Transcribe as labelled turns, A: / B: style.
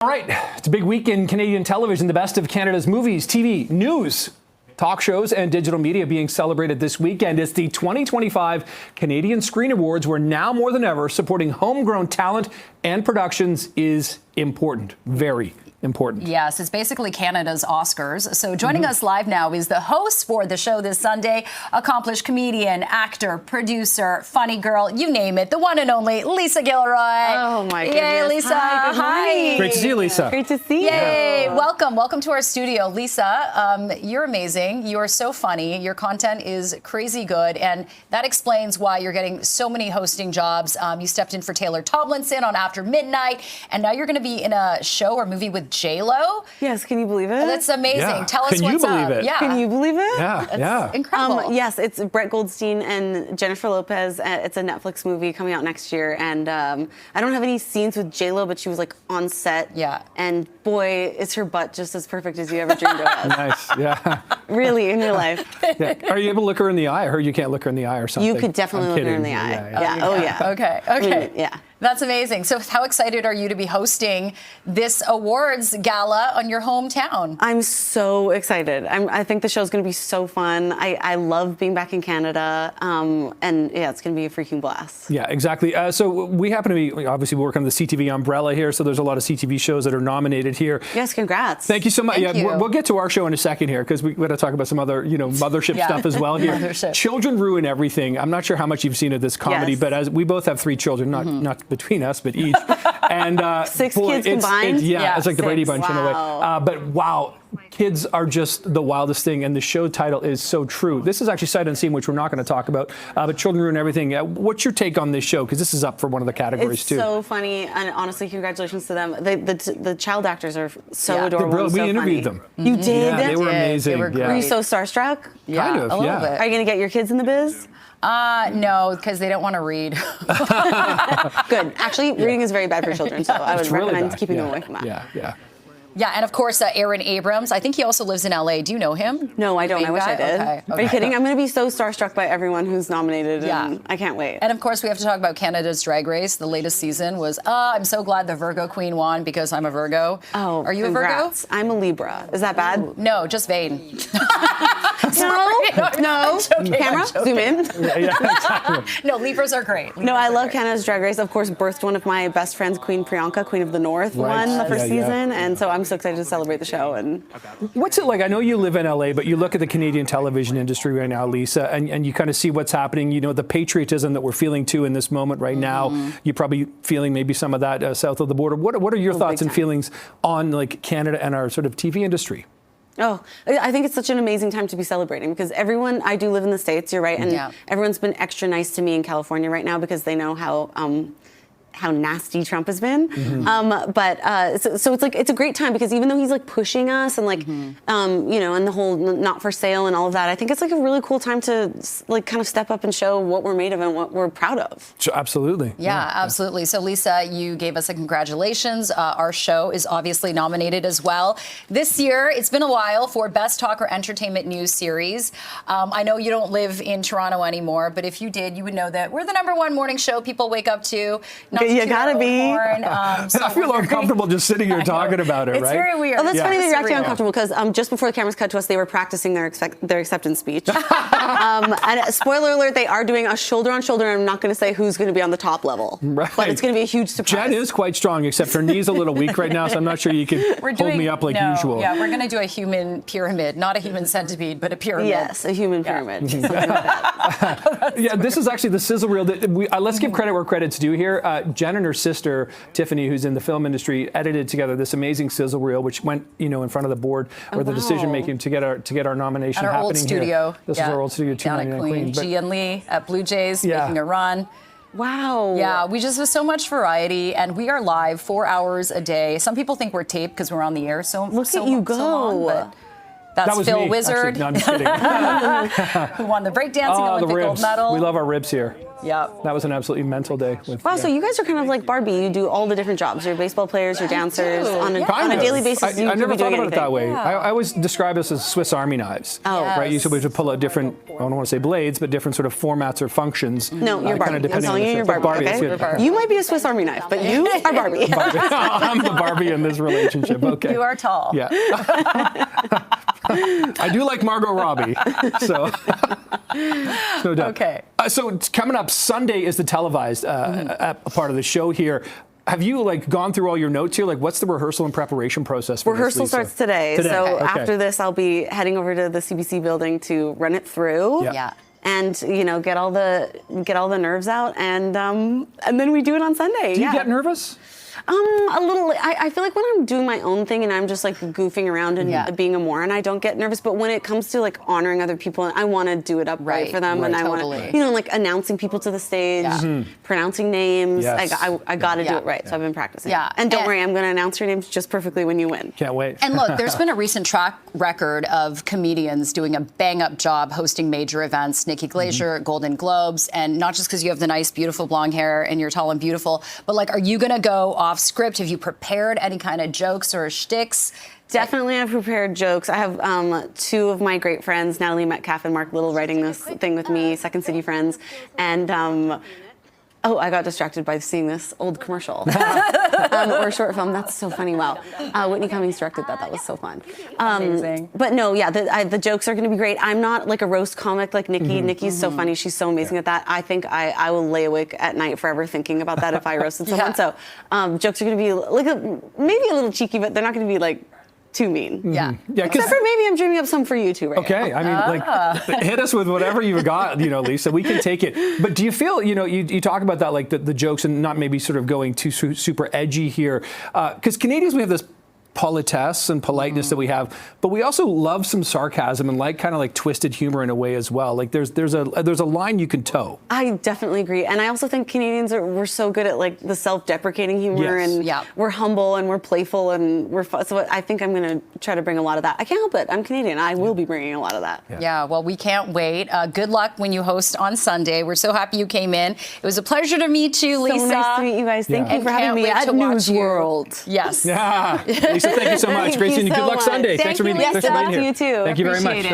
A: All right, it's a big week in Canadian television. The best of Canada's movies, TV, news, talk shows, and digital media being celebrated this weekend. It's the 2025 Canadian Screen Awards, where now more than ever, supporting homegrown talent and productions is important. Very important.
B: Yes, it's basically Canada's Oscars. So joining us live now is the host for the show this Sunday, accomplished comedian, actor, producer, funny girl, you name it, the one and only Lisa Gilroy.
C: Oh my goodness.
B: Yay, Lisa.
C: Hi.
A: Great to see you, Lisa.
C: Great to see you.
B: Yay. Welcome to our studio. Lisa, you're amazing. You are so funny. Your content is crazy good, and that explains why you're getting so many hosting jobs. You stepped in for Taylor Tomlinson on After Midnight, and now you're going to be in a show or movie with J-Lo.
C: Yes, can you believe it?
B: That's amazing.
A: Yeah.
B: Tell us
A: Can you
B: what's
A: believe
B: up.
A: it?
B: Yeah.
C: Can you believe it?
A: Yeah,
B: Incredible.
C: Yes, it's Brett Goldstein and Jennifer Lopez. It's a Netflix movie coming out next year, and I don't have any scenes with J-Lo, but she was like on set.
B: Yeah.
C: And boy, is her butt just as perfect as you ever dreamed it was.
A: Nice, yeah.
C: Really, in your life.
A: Yeah. Are you able to look her in the eye? I heard you can't look her in the eye or something.
C: You could definitely
A: I'm
C: look her in
A: kidding.
C: the eye.
A: Yeah.
C: Oh, yeah.
B: Okay.
C: I mean, yeah.
B: That's amazing. So how excited are you to be hosting this awards gala on your hometown?
C: I'm so excited. I think the show's going to be so fun. I love being back in Canada, and yeah, it's going to be a freaking blast.
A: Yeah, exactly. So we happen to be, obviously, we work on the CTV umbrella here, so there's a lot of CTV shows that are nominated here.
C: Yes, congrats.
A: Thank you so much.
B: Thank you.
A: We'll get to our show in a second here, because we're going to talk about some other, mothership stuff as well here.
B: Mothership.
A: Children Ruin Everything. I'm not sure how much you've seen of this comedy,
C: Yes.
A: but as we both have 3 children, not between us, but each. And
C: 6 kids combined?
A: It's like the Brady
C: 6.
A: Bunch in a way.
C: Wow.
A: But wow, kids are just the wildest thing, and the show title is so true. This is actually Sight Unseen, which we're not going to talk about, but Children Ruin Everything. What's your take on this show? Because this is up for one of the categories,
C: It's
A: too.
C: so funny, and honestly, congratulations to them. The child actors are so
B: Yeah.
C: adorable.
A: They're
C: and
A: brilliant.
C: so
A: We interviewed
C: funny.
A: them.
C: You did?
A: Yeah, they were
B: did.
A: amazing.
B: They were
A: yeah.
C: Were you so starstruck?
B: Yeah,
A: Kind of,
B: a little
A: yeah.
B: bit.
C: Are you going to get your kids in the biz?
B: No, because they don't want to read.
C: Good. Actually, reading is very bad for children, so I would
A: It's really
C: recommend
A: bad.
C: keeping
A: yeah.
C: them away from that.
A: Yeah.
B: Yeah, and of course, Aaron Abrams. I think he also lives in LA. Do you know him?
C: No, I don't.
B: Main
C: I wish
B: guy?
C: I did.
B: Okay.
C: Are you kidding? I'm going to be so starstruck by everyone who's nominated,
B: Yeah.
C: and I can't wait.
B: And of course, we have to talk about Canada's Drag Race. The latest season was, I'm so glad the Virgo Queen won because I'm a Virgo.
C: Oh,
B: Are you
C: congrats.
B: a Virgo?
C: I'm a Libra. Is that bad?
B: No, just vain.
C: No. Camera, zoom in.
A: Exactly.
B: No, Libras are great.
C: No, I love Canada's Drag Race. Of course, birthed one of my best friends, Queen Priyanka, Queen of the North,
A: Right.
C: won the first
A: Yeah, yeah.
C: season, and so I'm so excited to celebrate the show. And
A: What's it like? I know you live in LA, but you look at the Canadian television industry right now, Lisa, and you kind of see what's happening. The patriotism that we're feeling too in this moment right now. You're probably feeling maybe some of that south of the border. What are your thoughts
C: big
A: and
C: time.
A: feelings on like Canada and our sort of TV industry?
C: oh, I think it's such an amazing time to be celebrating because everyone, I do live in the States, you're right, and
B: Yeah.
C: everyone's been extra nice to me in California right now because they know how nasty Trump has been. So it's like, it's a great time because even though he's like pushing us and like, and the whole not for sale and all of that, I think it's like a really cool time to like kind of step up and show what we're made of and what we're proud of.
A: Absolutely.
B: Yeah, absolutely. So, Lisa, you gave us a congratulations. Our show is obviously nominated as well. This year, it's been a while for Best Talk or Entertainment News Series. I know you don't live in Toronto anymore, but if you did, you would know that we're the #1 morning show people wake up to. Not to
C: You
B: toot
C: gotta
B: our own
C: be.
B: horn, so
A: I feel
B: we're
A: uncomfortable just sitting here talking about it,
B: It's
A: right?
B: very weird.
C: Oh, that's funny that you're actually
B: Surreal.
C: uncomfortable because just before the cameras cut to us, they were practicing their acceptance speech. And spoiler alert, they are doing a shoulder on shoulder. And I'm not going to say who's going to be on the top level,
A: Right.
C: but it's going to be a huge surprise.
A: Jen is quite strong, except her knee's a little weak right now, so I'm not sure you can hold me up like usual.
B: Yeah, we're going to do a human pyramid, not a human centipede, but a pyramid.
C: Yes, a human pyramid. Something like that.
A: Yeah, this is actually the sizzle reel. That let's give credit where credit's due here. Jen and her sister, Tiffany, who's in the film industry, edited together this amazing sizzle reel, which went, in front of the board or the
C: wow.
A: decision making to get our nomination
B: At our
A: happening
B: old studio.
A: here. This is our old studio,
B: down at
A: 299
B: Queen.
A: Queen.
B: G and Lee at Blue Jays
A: Yeah.
B: making a run.
C: Wow.
B: Yeah, we just have so much variety, and we are live 4 hours a day. Some people think we're taped because we're on the air so
C: Look
B: so
C: at you
B: so long,
C: go.
B: but That's
A: That was
B: Phil
A: me.
B: Wizard.
A: Actually, no, I'm just kidding.
B: who won the breakdancing
A: Oh, the
B: Olympic gold
A: ribs.
B: medal.
A: We love our ribs here.
B: Yep.
A: That was an absolutely mental day.
C: Wow, so you guys are kind of like Barbie. You do all the different jobs. You're baseball players, you're dancers. On a daily basis, you
A: I
C: could
A: never
C: be
A: thought
C: doing
A: about it that way.
B: Yeah.
A: I always describe us as Swiss Army knives.
C: Oh.
A: Right? You would pull out different, I don't want to say blades, but different sort of formats or functions.
C: No, you're Barbie. I'm telling you, you're Barbie.
A: that's
C: Okay?
A: good.
B: Barbie.
C: You might be a Swiss Army knife, but you are Barbie.
A: I'm the Barbie in this relationship. Okay.
B: You are tall.
A: Yeah. I do like Margot Robbie, so no doubt.
B: Okay.
A: So it's coming up Sunday is the televised part of the show here. Have you gone through all your notes here? What's the rehearsal and preparation process for
C: Rehearsal
A: this, Lisa?
C: starts today. So
A: Okay.
C: after this, I'll be heading over to the CBC building to run it through.
A: Yeah.
C: And get all the nerves out, and then we do it on Sunday.
A: Do you get nervous?
C: A little. I feel like when I'm doing my own thing and I'm just goofing around and being a moron, I don't get nervous. But when it comes to honoring other people, I want to do it up right for them, and I want to, announcing people to the stage, pronouncing names.
A: Yes.
C: I got to do it right. So I've been practicing.
B: Yeah.
C: And don't worry, I'm going to announce your names just perfectly when you win.
A: Can't wait.
B: And look, there's been a recent track record of comedians doing a bang-up job hosting major events. Nikki Glaser, Golden Globes, and not just because you have the nice, beautiful blonde hair and you're tall and beautiful, but are you going to go off script? Have you prepared any kind of jokes or shticks?
C: Definitely, I've prepared jokes. I have two of my great friends, Natalie Metcalf and Mark Little, writing this thing with me, Second City Friends. And I got distracted by seeing this old commercial or short film. That's so funny. Wow. Whitney Cummings directed that. That was so fun.
B: Amazing.
C: But no, yeah, the jokes are going to be great. I'm not a roast comic like Nikki. Nikki's so funny. She's so amazing at that. I think I will lay awake at night forever thinking about that if I roasted someone. So jokes are going to be maybe a little cheeky, but they're not going to be too mean.
B: Yeah.
C: Except for maybe I'm dreaming up some for you too right
A: Okay,
C: now.
A: I mean, hit us with whatever you've got, Lisa. We can take it. But do you feel, you talk about that, the jokes and not maybe sort of going too super edgy here, because Canadians, we have this politesse and politeness that we have, but we also love some sarcasm and kind of twisted humor in a way as well. There's a line you can toe.
C: I definitely agree, and I also think Canadians we're so good at the self-deprecating humor,
A: Yes.
C: and we're humble and we're playful and we're fun. So I think I'm going to try to bring a lot of that. I can't help it. I'm Canadian. I will be bringing a lot of that.
B: Yeah, well, we can't wait. Good luck when you host on Sunday. We're so happy you came in. It was a pleasure to meet you, Lisa.
C: So nice to meet you guys. Thank you for having me at News World.
B: Yes.
A: Yeah. Lisa, thank you so much. Great seeing you. Good luck Sunday.
C: Thanks for being here.
A: Thank you very much.